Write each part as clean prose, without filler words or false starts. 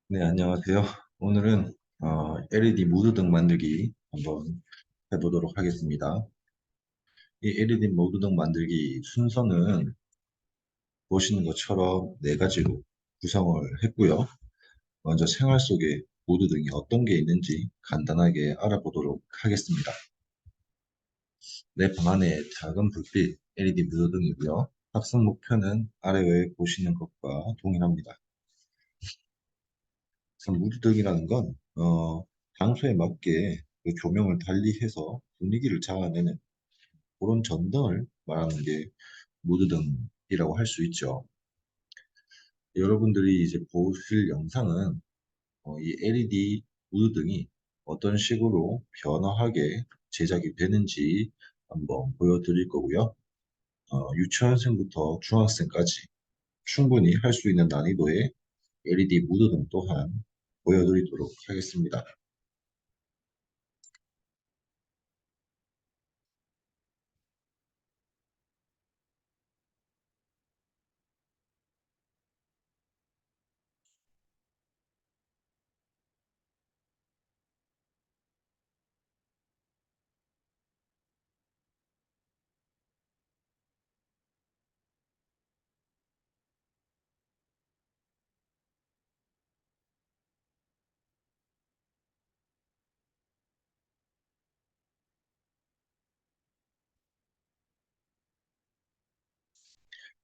네, 안녕하세요. 오늘은 LED 무드등 만들기 한번 해보도록 하겠습니다. 이 LED 무드등 만들기 순서는 보시는 것처럼 네 가지로 구성을 했고요. 먼저 생활 속에 무드등이 어떤 게 있는지 간단하게 알아보도록 하겠습니다. 내 방 안에 작은 불빛 LED 무드등이고요. 학습 목표는 아래에 보시는 것과 동일합니다. 우선 무드등이라는 건 장소에 맞게 그 조명을 달리해서 분위기를 잡아내는 그런 전등을 말하는 게 무드등이라고 할 수 있죠. 여러분들이 이제 보실 영상은 이 LED 무드등이 어떤 식으로 변화하게 제작이 되는지 한번 보여드릴 거고요. 유치원생부터 중학생까지 충분히 할 수 있는 난이도의 LED 무드등 또한 보여드리도록 하겠습니다.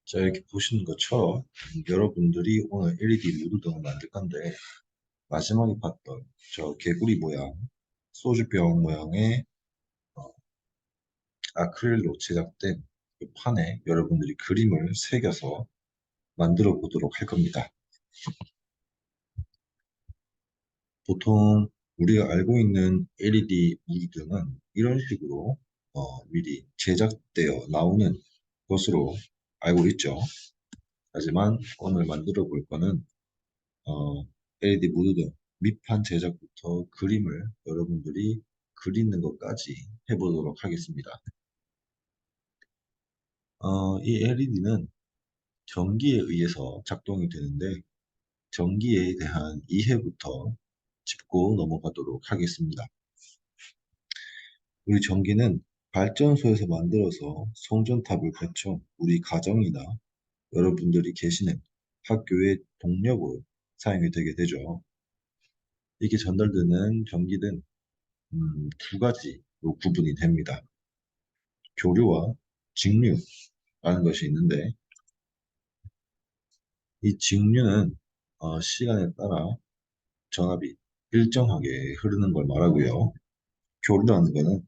자, 이렇게 보시는 것처럼 여러분들이 오늘 LED 무드등을 만들 건데 마지막에 봤던 저 개구리 모양, 소주병 모양의 어, 아크릴로 제작된 그 판에 여러분들이 그림을 새겨서 만들어 보도록 할 겁니다. 보통 우리가 알고 있는 LED 무드등은 이런 식으로 미리 제작되어 나오는 것으로 알고 있죠. 하지만 오늘 만들어 볼 거는 LED 무드등 밑판 제작부터 그림을 여러분들이 그리는 것까지 해보도록 하겠습니다. 이 LED는 전기에 의해서 작동이 되는데 전기에 대한 이해부터 짚고 넘어가도록 하겠습니다. 우리 전기는 발전소에서 만들어서 송전탑을 거쳐 우리 가정이나 여러분들이 계시는 학교의 동력으로 사용이 되게 되죠. 이게 전달되는 전기는 두 가지로 구분이 됩니다. 교류와 직류라는 것이 있는데 이 직류는 시간에 따라 전압이 일정하게 흐르는 걸 말하고요. 교류라는 것은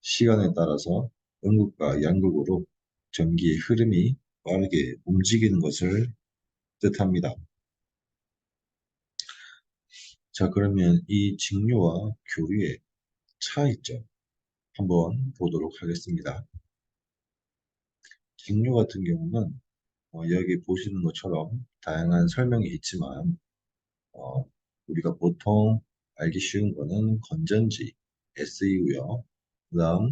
시간에 따라서 음극과 양극으로 전기의 흐름이 빠르게 움직이는 것을 뜻합니다. 자, 그러면 이 직류와 교류의 차이점 한번 보도록 하겠습니다. 직류 같은 경우는 여기 보시는 것처럼 다양한 설명이 있지만 어, 우리가 보통 알기 쉬운 거는 건전지 S이고요. 그 다음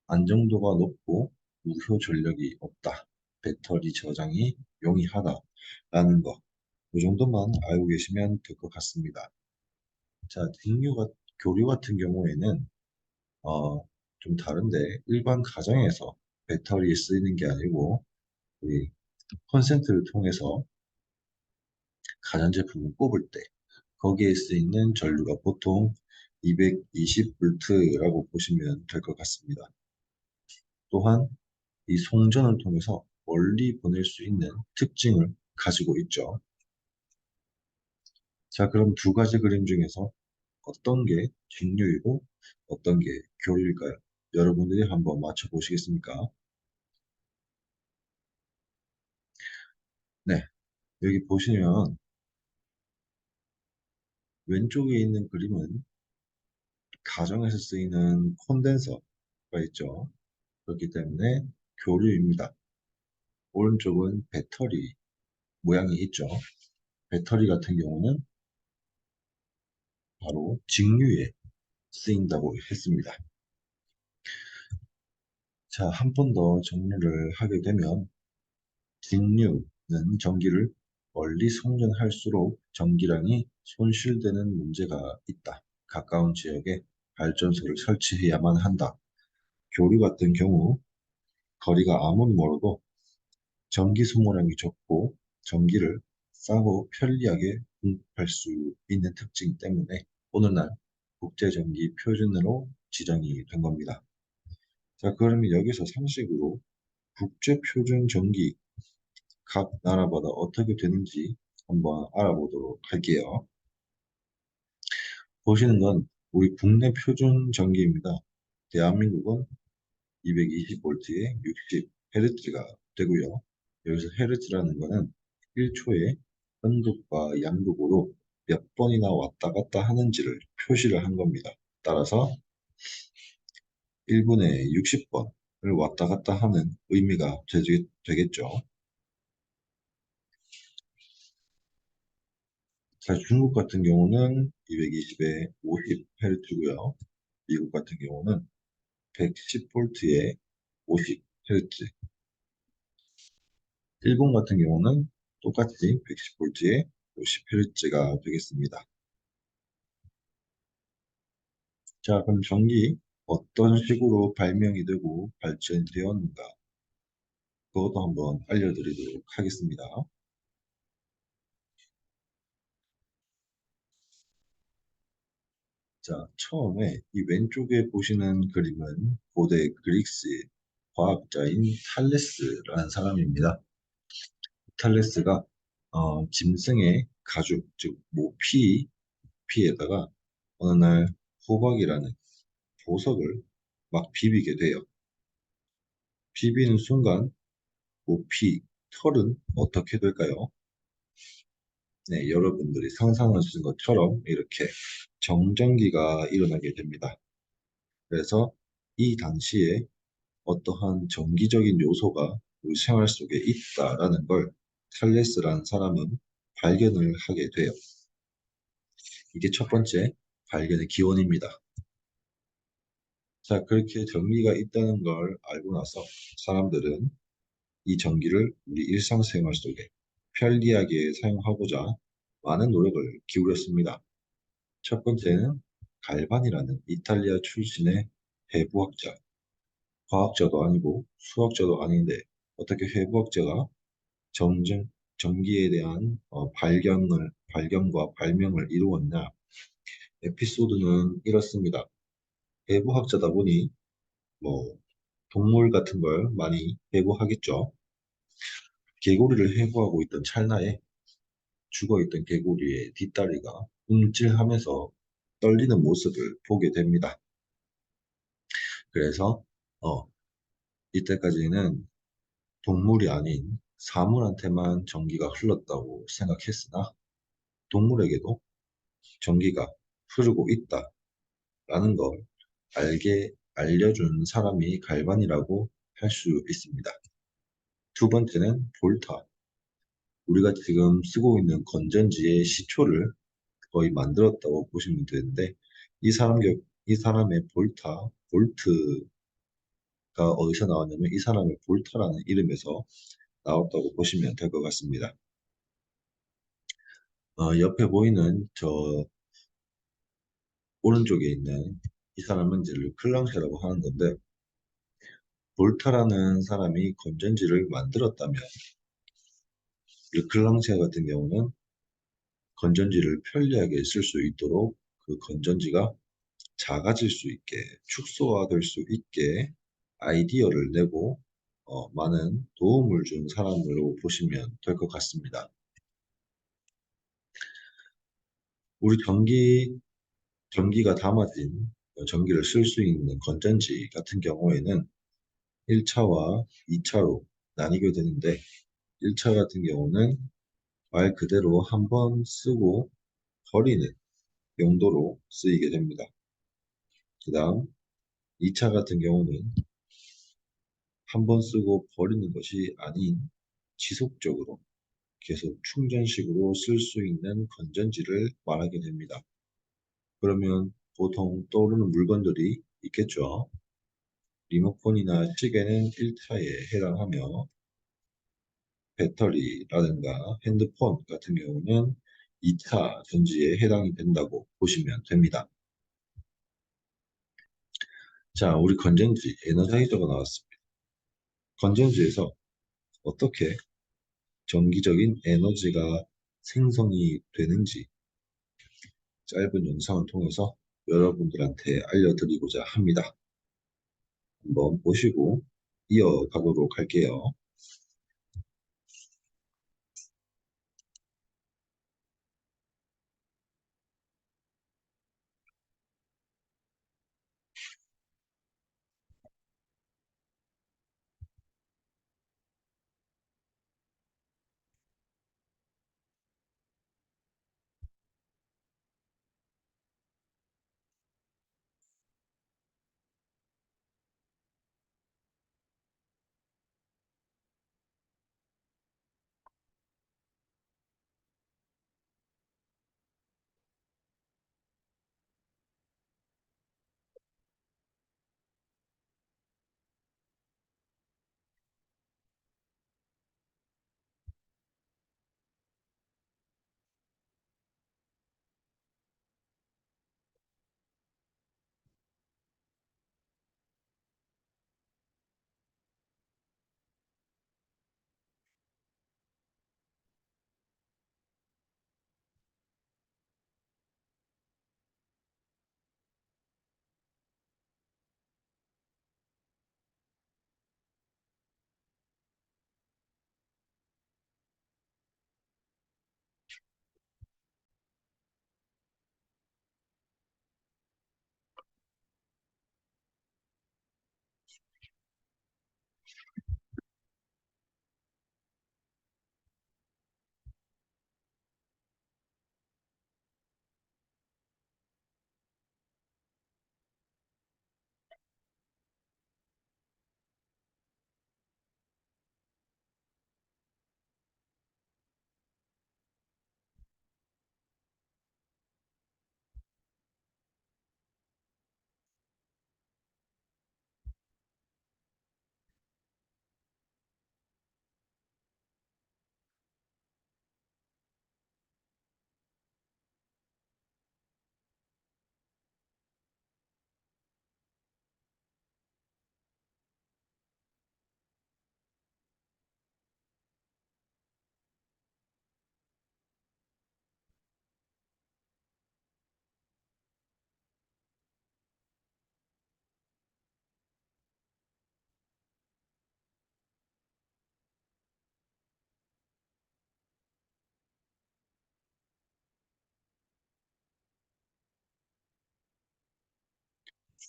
안정도가 높고 무효 전력이 없다. 배터리 저장이 용이하다라는 거. 이 정도만 알고 계시면 될 것 같습니다. 자, 교류 같은 경우에는 좀 다른데 일반 가정에서 배터리에 쓰이는 게 아니고 우리 콘센트를 통해서 가전제품을 꼽을 때 거기에 쓰이는 전류가 보통 220V라고 보시면 될 것 같습니다. 또한 이 송전을 통해서 멀리 보낼 수 있는 특징을 가지고 있죠. 자, 그럼 두 가지 그림 중에서 어떤 게 직류이고 어떤 게 교류일까요? 여러분들이 한번 맞춰보시겠습니까? 네, 여기 보시면 왼쪽에 있는 그림은 가정에서 쓰이는 콘덴서가 있죠. 그렇기 때문에 교류입니다. 오른쪽은 배터리 모양이 있죠. 배터리 같은 경우는 바로 직류에 쓰인다고 했습니다. 자, 한 번 더 정리를 하게 되면 직류는 전기를 멀리 송전할수록 전기량이 손실되는 문제가 있다. 가까운 지역에 발전소를 설치해야만 한다. 교류 같은 경우 거리가 아무리 멀어도 전기 소모량이 적고 전기를 싸고 편리하게 공급할 수 있는 특징 때문에 오늘날 국제전기 표준으로 지정이 된 겁니다. 자, 그러면 여기서 상식으로 국제표준 전기 각 나라마다 어떻게 되는지 한번 알아보도록 할게요. 보시는 건 우리 국내 표준 전기입니다. 대한민국은 220V에 60Hz가 되고요. 여기서 헤르츠라는 거는 1초에 음극과 양극으로 몇 번이나 왔다 갔다 하는지를 표시를 한 겁니다. 따라서 1분에 60번을 왔다 갔다 하는 의미가 되겠죠. 자, 중국 같은 경우는 220에 50Hz고요. 미국 같은 경우는 110V에 50Hz. 일본 같은 경우는 똑같이 110V에 50Hz가 되겠습니다. 자, 그럼 전기 어떤 식으로 발명이 되고 발전이 되었는가? 그것도 한번 알려드리도록 하겠습니다. 자, 처음에 이 왼쪽에 보시는 그림은 고대 그리스 과학자인 탈레스라는 사람입니다. 탈레스가 짐승의 가죽, 즉 모피에다가 어느 날 호박이라는 보석을 막 비비게 돼요. 비비는 순간 모피 털은 어떻게 될까요? 네, 여러분들이 상상하시는 것처럼 이렇게 정전기가 일어나게 됩니다. 그래서 이 당시에 어떠한 정기적인 요소가 우리 생활 속에 있다라는 걸 탈레스라는 사람은 발견을 하게 돼요. 이게 첫 번째 발견의 기원입니다. 자, 그렇게 전기가 있다는 걸 알고 나서 사람들은 이 전기를 우리 일상생활 속에 편리하게 사용하고자 많은 노력을 기울였습니다. 첫 번째는 갈반이라는 이탈리아 출신의 해부학자, 과학자도 아니고 수학자도 아닌데 어떻게 해부학자가 점점 전기에 대한 발견과 발명을 이루었냐? 에피소드는 이렇습니다. 해부학자다 보니 뭐 동물 같은 걸 많이 해부하겠죠. 개구리를 해부하고 있던 찰나에 죽어있던 개구리의 뒷다리가 움찔하면서 떨리는 모습을 보게 됩니다. 그래서 이때까지는 동물이 아닌 사물한테만 전기가 흘렀다고 생각했으나 동물에게도 전기가 흐르고 있다라는 걸 알려준 사람이 갈반이라고 할 수 있습니다. 두 번째는 볼타. 우리가 지금 쓰고 있는 건전지의 시초를 거의 만들었다고 보시면 되는데 이 사람의 볼트가 어디서 나왔냐면 이 사람의 볼타라는 이름에서 나왔다고 보시면 될 것 같습니다. 옆에 보이는 저 오른쪽에 있는 이 사람은 이제 르클랑셰라고 하는 건데 볼타라는 사람이 건전지를 만들었다면 르클랑셰 같은 경우는 건전지를 편리하게 쓸 수 있도록 그 건전지가 작아질 수 있게 축소화될 수 있게 아이디어를 내고 많은 도움을 준 사람으로 보시면 될 것 같습니다. 우리 전기가 담아진 전기를 쓸 수 있는 건전지 같은 경우에는 1차와 2차로 나뉘게 되는데 1차 같은 경우는 말 그대로 한 번 쓰고 버리는 용도로 쓰이게 됩니다. 그 다음 2차 같은 경우는 한 번 쓰고 버리는 것이 아닌 지속적으로 계속 충전식으로 쓸 수 있는 건전지를 말하게 됩니다. 그러면 보통 떠오르는 물건들이 있겠죠. 리모컨이나 시계는 1차에 해당하며 배터리라든가 핸드폰 같은 경우는 2차 전지에 해당이 된다고 보시면 됩니다. 자, 우리 건전지, 에너자이저가 나왔습니다. 건전지에서 어떻게 전기적인 에너지가 생성이 되는지 짧은 영상을 통해서 여러분들한테 알려드리고자 합니다. 한번 보시고 이어가도록 할게요.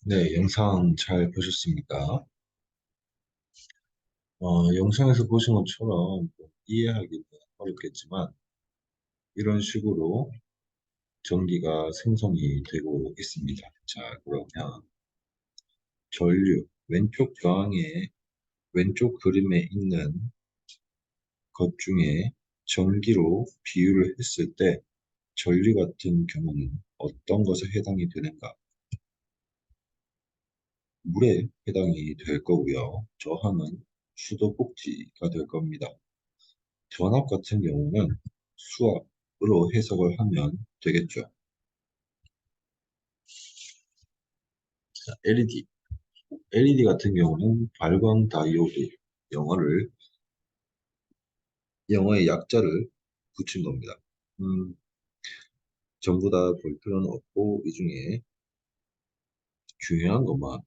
네, 영상 잘 보셨습니까? 영상에서 보신 것처럼 이해하기는 어렵겠지만 이런 식으로 전기가 생성이 되고 있습니다. 자, 그러면 전류 왼쪽 저항의 왼쪽 그림에 있는 것 중에 전기로 비유를 했을 때 전류 같은 경우는 어떤 것에 해당이 되는가? 물에 해당이 될 거고요. 저항은 수도꼭지가 될 겁니다. 전압 같은 경우는 수압으로 해석을 하면 되겠죠. 자, LED. LED 같은 경우는 발광 다이오드 영어를 영어의 약자를 붙인 겁니다. 음, 전부 다 볼 필요는 없고 이 중에 중요한 것만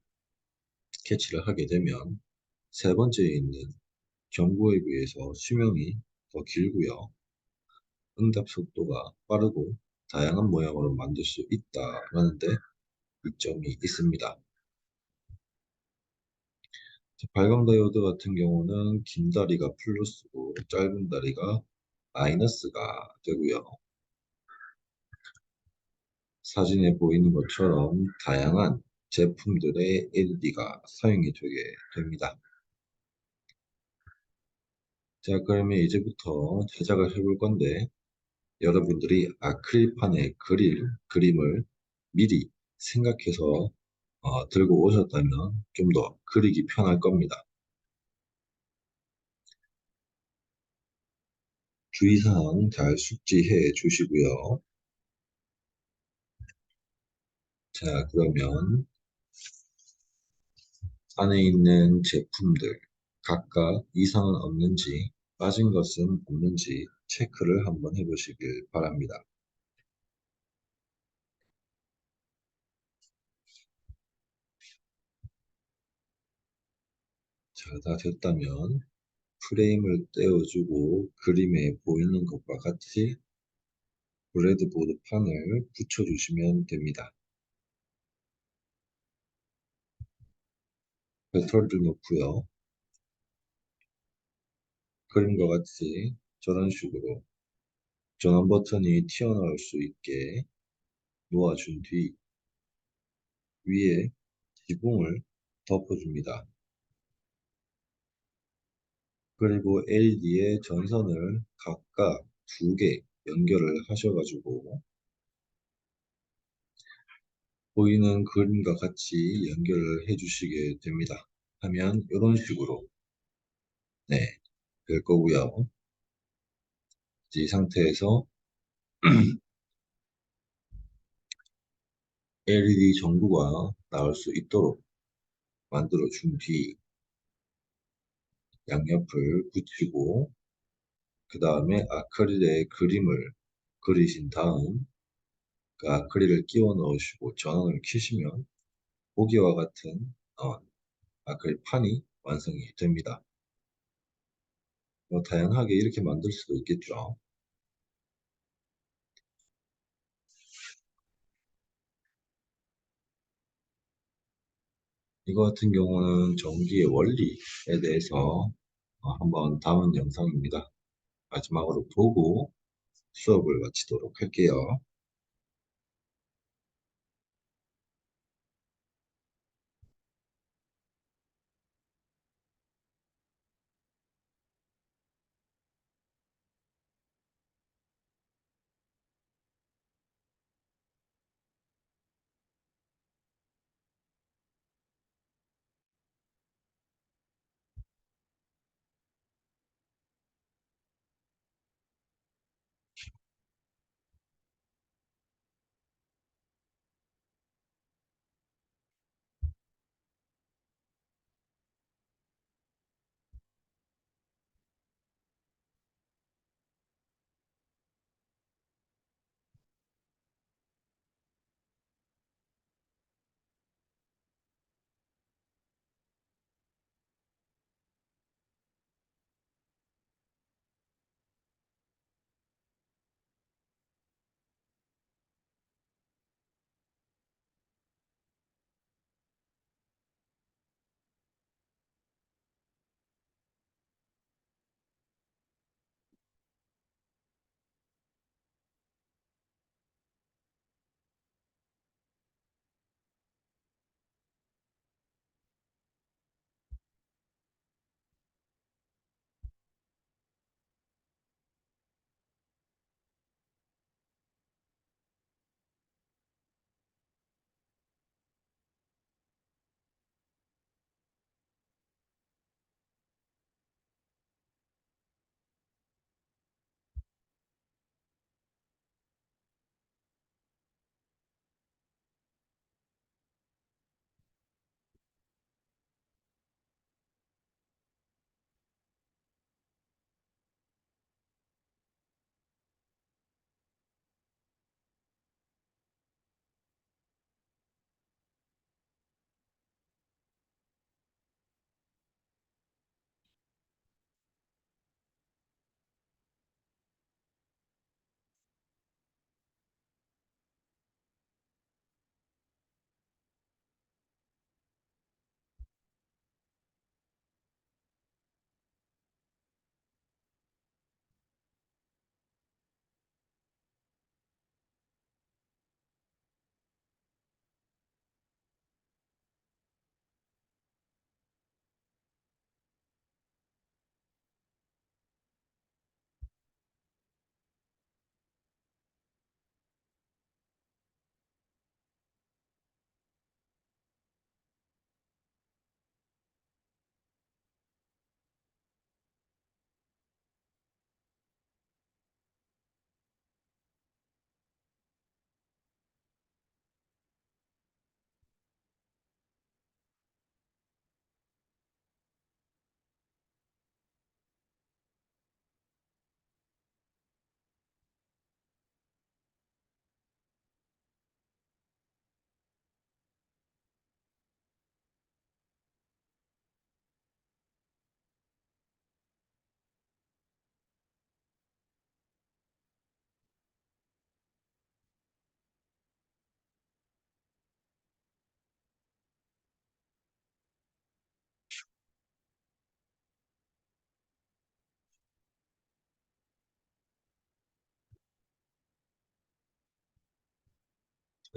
캐치를 하게 되면 세 번째에 있는 경고에 비해서 수명이 더 길고요. 응답 속도가 빠르고 다양한 모양으로 만들 수 있다라는데 이점이 있습니다. 발광 다이오드 같은 경우는 긴 다리가 플러스고 짧은 다리가 마이너스가 되고요. 사진에 보이는 것처럼 다양한 제품들의 LED가 사용이 되게 됩니다. 자, 그러면 이제부터 제작을 해볼 건데 여러분들이 아크릴판에 그릴 그림을 미리 생각해서 들고 오셨다면 좀 더 그리기 편할 겁니다. 주의사항 잘 숙지해 주시고요. 자, 그러면 안에 있는 제품들 각각 이상은 없는지 빠진 것은 없는지 체크를 한번 해보시길 바랍니다. 자, 다 됐다면 프레임을 떼어주고 그림에 보이는 것과 같이 브레드보드 판을 붙여주시면 됩니다. 배터리를 놓고요. 그림과 같이 저런 식으로 전원 버튼이 튀어나올 수 있게 놓아준 뒤 위에 지붕을 덮어줍니다. 그리고 LED의 전선을 각각 2개 연결을 하셔가지고 보이는 그림과 같이 연결을 해주시게 됩니다. 하면 이런 식으로 네, 될 거고요. 이 상태에서 LED 전구가 나올 수 있도록 만들어 준 뒤 양옆을 붙이고 그 다음에 아크릴의 그림을 그리신 다음 그 아크릴을 끼워 넣으시고 전원을 켜시면 보기와 같은 아크릴 판이 완성이 됩니다. 뭐 다양하게 이렇게 만들 수도 있겠죠. 이거 같은 경우는 전기의 원리에 대해서 한번 담은 영상입니다. 마지막으로 보고 수업을 마치도록 할게요.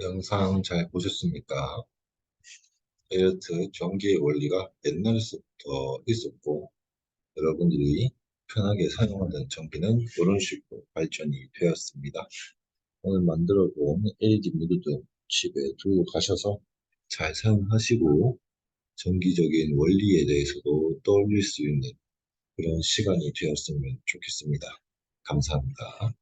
영상 잘 보셨습니까? 다이어트 전기의 원리가 옛날부터 있었고, 여러분들이 편하게 사용하는 전기는 이런 식으로 발전이 되었습니다. 오늘 만들어 본 LED 무드등 집에 두고 가셔서 잘 사용하시고, 전기적인 원리에 대해서도 떠올릴 수 있는 그런 시간이 되었으면 좋겠습니다. 감사합니다.